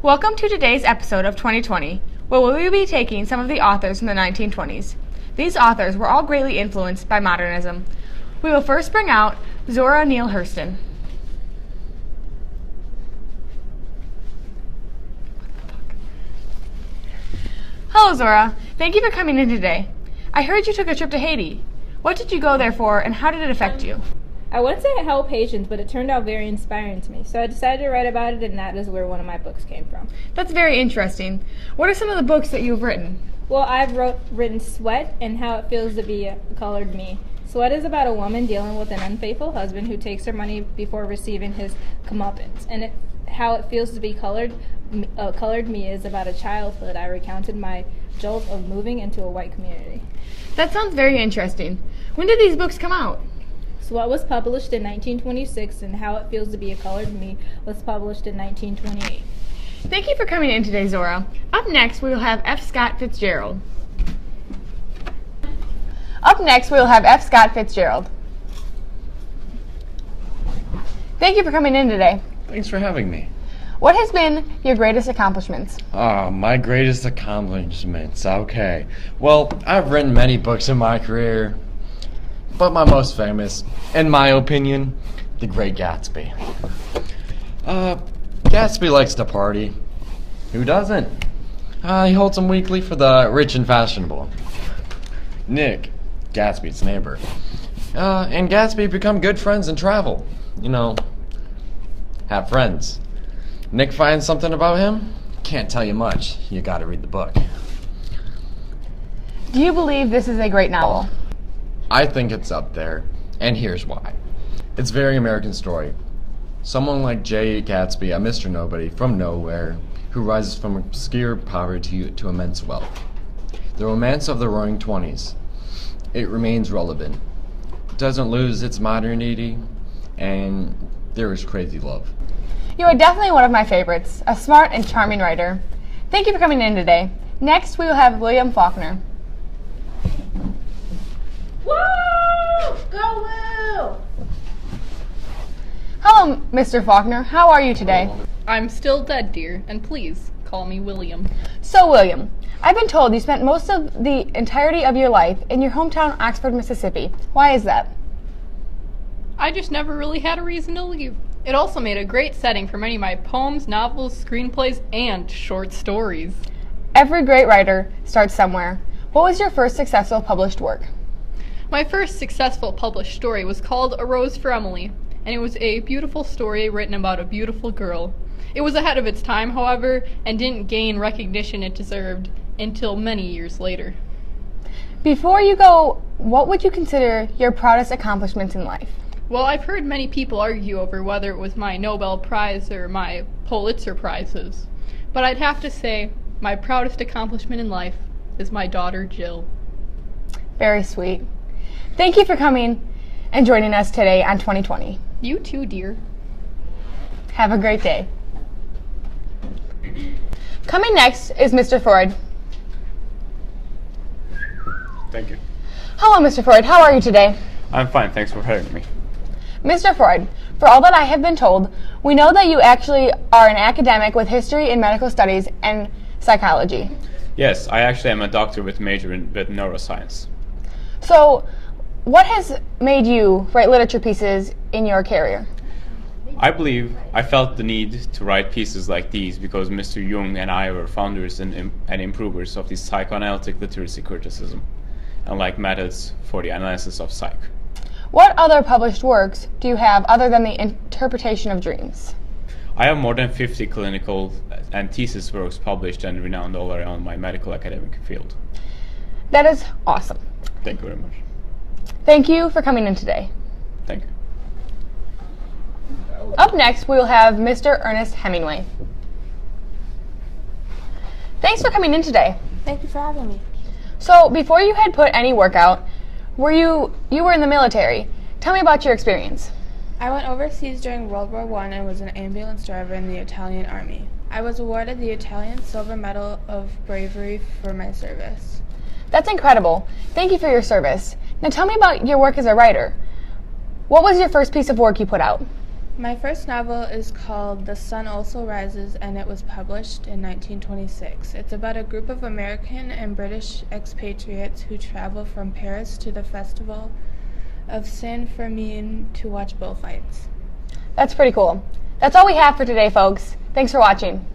Welcome to today's episode of 2020, where we will be taking some of the authors from the 1920s. These authors were all greatly influenced by modernism. We will first bring out Zora Neale Hurston. Hello, Zora. Thank you for coming in today. I heard you took a trip to Haiti. What did you go there for, and how did it affect you? I wouldn't say it helped patients, but it turned out very inspiring to me. So I decided to write about it, and that is where one of my books came from. That's very interesting. What are some of the books that you've written? Well, I've written Sweat and How It Feels to Be a Colored Me. Sweat is about a woman dealing with an unfaithful husband who takes her money before receiving his comeuppance. And How It Feels to Be Colored Me is about a childhood. I recounted my jolt of moving into a white community. That sounds very interesting. When did these books come out? Sweat was published in 1926, and How It Feels to Be a Colored Me was published in 1928. Thank you for coming in today, Zora. Up next, we will have F. Scott Fitzgerald. Thank you for coming in today. Thanks for having me. What has been your greatest accomplishments? My greatest accomplishments. Okay. Well, I've written many books in my career, but my most famous, in my opinion, The Great Gatsby. Gatsby likes to party. Who doesn't? He holds them weekly for the rich and fashionable. Nick, Gatsby's neighbor, and Gatsby become good friends and travel. Have friends. Nick finds something about him? Can't tell you much. You gotta read the book. Do you believe this is a great novel? I think it's up there, and here's why. It's a very American story. Someone like J. Gatsby, a Mr. Nobody from nowhere, who rises from obscure poverty to immense wealth. The romance of the Roaring '20s. It remains relevant. It doesn't lose its modernity, and there is crazy love. You are definitely one of my favorites, a smart and charming writer. Thank you for coming in today. Next, we will have William Faulkner. Woo! Go Woo! Hello, Mr. Faulkner. How are you today? I'm still dead, dear, and please call me William. So, William, I've been told you spent most of the entirety of your life in your hometown, Oxford, Mississippi. Why is that? I just never really had a reason to leave. It also made a great setting for many of my poems, novels, screenplays, and short stories. Every great writer starts somewhere. What was your first successful published work? My first successful published story was called A Rose for Emily, and it was a beautiful story written about a beautiful girl. It was ahead of its time, however, and didn't gain recognition it deserved until many years later. Before you go, what would you consider your proudest accomplishments in life? Well, I've heard many people argue over whether it was my Nobel Prize or my Pulitzer Prizes, but I'd have to say my proudest accomplishment in life is my daughter, Jill. Very sweet. Thank you for coming and joining us today on 2020. You too, dear. Have a great day. Coming next is Mr. Freud. Thank you. Hello, Mr. Freud. How are you today? I'm fine, thanks for having me. Mr. Freud, for all that I have been told, we know that you actually are an academic with history in medical studies and psychology. Yes, I actually am a doctor with major in neuroscience. So, what has made you write literature pieces in your career? I believe I felt the need to write pieces like these because Mr. Jung and I were founders and improvers of the psychoanalytic literacy criticism and like methods for the analysis of psych. What other published works do you have other than the interpretation of dreams? I have more than 50 clinical and thesis works published and renowned all around my medical academic field. That is awesome. Thank you very much. Thank you for coming in today. Thank you. Up next, we will have Mr. Ernest Hemingway. Thanks for coming in today. Thank you for having me. So, before you had put any work out, you were in the military. Tell me about your experience. I went overseas during World War I and was an ambulance driver in the Italian Army. I was awarded the Italian Silver Medal of Bravery for my service. That's incredible. Thank you for your service. Now tell me about your work as a writer. What was your first piece of work you put out? My first novel is called The Sun Also Rises, and it was published in 1926. It's about a group of American and British expatriates who travel from Paris to the festival of Saint Fermin to watch bullfights. That's pretty cool. That's all we have for today, folks. Thanks for watching.